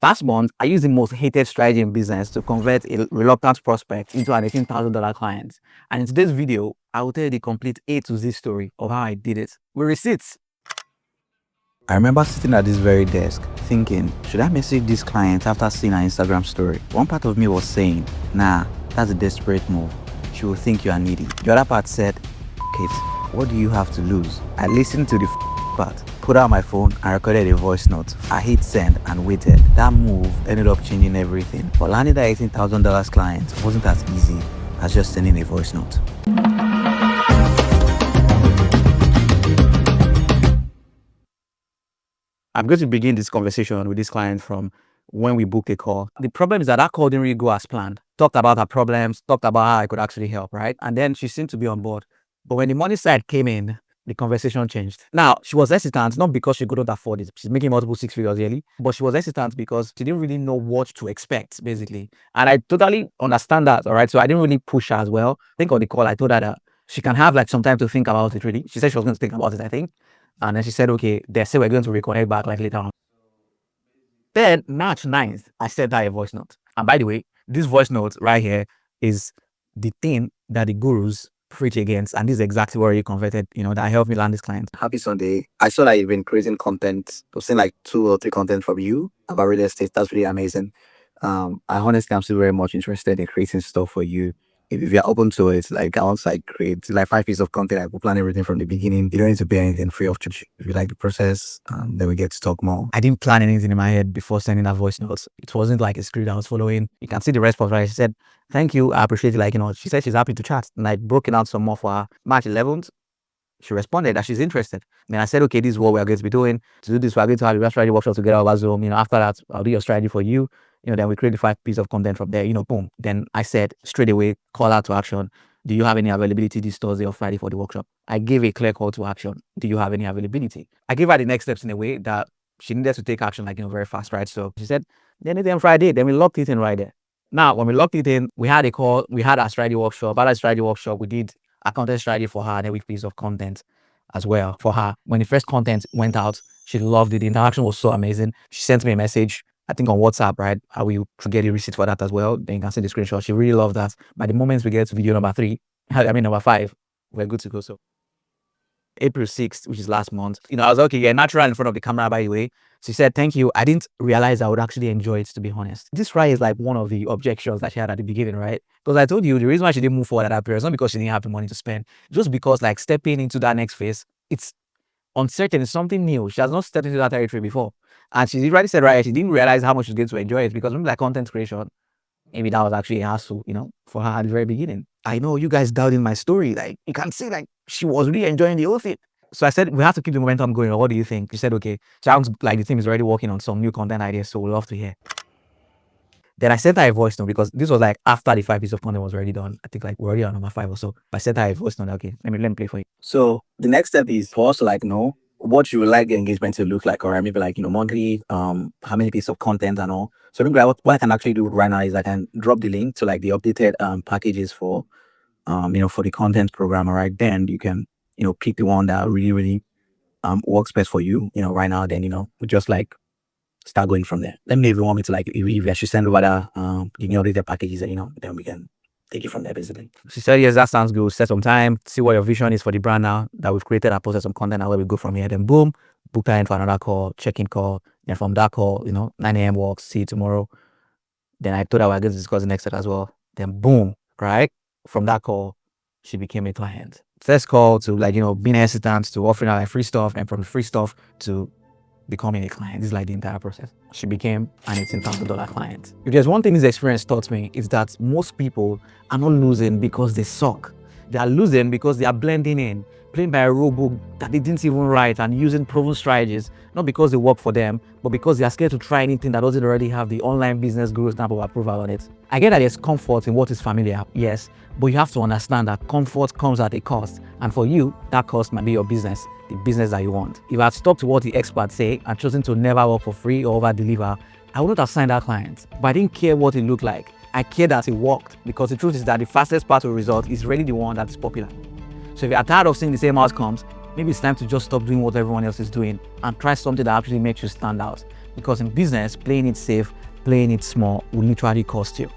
Last month, I used the most hated strategy in business to convert a reluctant prospect into an $18,000 client. And in today's video, I will tell you the complete A to Z story of how I did it with receipts. I remember sitting at this very desk thinking, should I message this client after seeing her Instagram story? One part of me was saying, nah, that's a desperate move. She will think you are needy. The other part said, Kate, what do you have to lose? I listened to the part, put out my phone and recorded a voice note. I hit send and waited. That move ended up changing everything. But landing that $18,000 client wasn't as easy as just sending a voice note. I'm going to begin this conversation with this client from when we booked a call. The problem is that call didn't really go as planned. Talked about her problems, talked about how I could actually help, right? And then she seemed to be on board. But when the money side came in, the conversation changed. Now, she was hesitant, not because she couldn't afford it. She's making multiple six figures yearly, but she was hesitant because she didn't really know what to expect, basically. And I totally understand that, all right? So I didn't really push her as well. I think on the call, I told her that she can have like some time to think about it, really. She said she was going to think about it, I think. And then she said, okay, they say we're going to reconnect back like later on. Then March 9th, I sent her a voice note. And by the way, this voice note right here is the thing that the gurus preach against. And this is exactly where you converted, that helped me land this client. Happy Sunday. I saw that you've been creating content. I've seen like 2 or 3 content from you about real estate. That's really amazing. I honestly am still very much interested in creating stuff for you. If you're open to it, like I want to like create like 5 pieces of content. I will plan everything from the beginning. You don't need to pay anything, free of charge. If you like the process, then we get to talk more. I didn't plan anything in my head before sending that voice note. It wasn't like a script I was following. You can see the response, right? She said, thank you. I appreciate it. She said she's happy to chat. And I broken out some more for her. March 11th, she responded that she's interested. Then I said, okay, this is what we're going to be doing. To do this, we're going to have a strategy workshop together over Zoom. After that, I'll do your strategy for you. Then we create the 5 pieces of content from there, boom. Then I said straight away, call out to action. Do you have any availability this Thursday or Friday for the workshop? I gave a clear call to action. Do you have any availability? I gave her the next steps in a way that she needed to take action, very fast, right? So she said, then it's on Friday. Then we locked it in right there. Now, when we locked it in, we had a call. We had our strategy workshop. At our strategy workshop, we did a content strategy for her and a week piece of content as well for her. When the first content went out, she loved it. The interaction was so amazing. She sent me a message, I think on WhatsApp, right? I will get a receipt for that as well. Then you can see the screenshot. She really loved that. By the moment we get to video number 5, we're good to go. So April 6th, which is last month, I was okay, yeah, natural in front of the camera, by the way. She said, thank you. I didn't realize I would actually enjoy it, to be honest. This right is like one of the objections that she had at the beginning, right? Because I told you the reason why she didn't move forward at that period is not because she didn't have the money to spend, just because like stepping into that next phase, it's uncertain, it's something new. She has not stepped into that territory before. And she already said, right, she didn't realize how much she was going to enjoy it because maybe like content creation, maybe that was actually a hassle, for her at the very beginning. I know you guys doubting my story. Like, you can see like she was really enjoying the whole thing. So I said, we have to keep the momentum going. What do you think? She said, okay. Sounds like the team is already working on some new content ideas, so we'd love to hear. Then I sent her a voice note because this was like after the 5 pieces of content was already done. I think like we're already on number 5 or so. But I sent her a voice note. Okay, let me play for you. So the next step is for us to like know what you would like the engagement to look like, or maybe like monthly, how many pieces of content and all. So maybe what I can actually do right now is I can drop the link to like the updated packages for for the content program. All right, then you can pick the one that really works best for you. Right now, then we just like start going from there. Let me know if you want me to like if I should send over the updated packages, and then we can take it from there, basically. She said, yes, that sounds good. Set some time, see what your vision is for the brand now that we've created and posted some content and where we go from here. Then boom, book her in for another call, check-in call. Then from that call, 9 a.m. walk, see you tomorrow. Then I told her we're going to discuss the next step as well. Then boom, right? From that call, she became a client. First call to like, being hesitant to offering her like free stuff, and from the free stuff to becoming a client. This is like the entire process. She became an $18,000 client. If there's one thing this experience taught me, is that most people are not losing because they suck. They are losing because they are blending in, playing by a rule book that they didn't even write and using proven strategies, not because they work for them, but because they are scared to try anything that doesn't already have the online business guru stamp of approval on it. I get that there's comfort in what is familiar, yes, but you have to understand that comfort comes at a cost. And for you, that cost might be your business, the business that you want. If I had stuck to what the experts say and chosen to never work for free or over-deliver, I wouldn't have signed that client. But I didn't care what it looked like. I cared that it worked, because the truth is that the fastest path to a result is really the one that is popular. So if you're tired of seeing the same outcomes, maybe it's time to just stop doing what everyone else is doing and try something that actually makes you stand out. because in business, playing it safe, playing it small will literally cost you.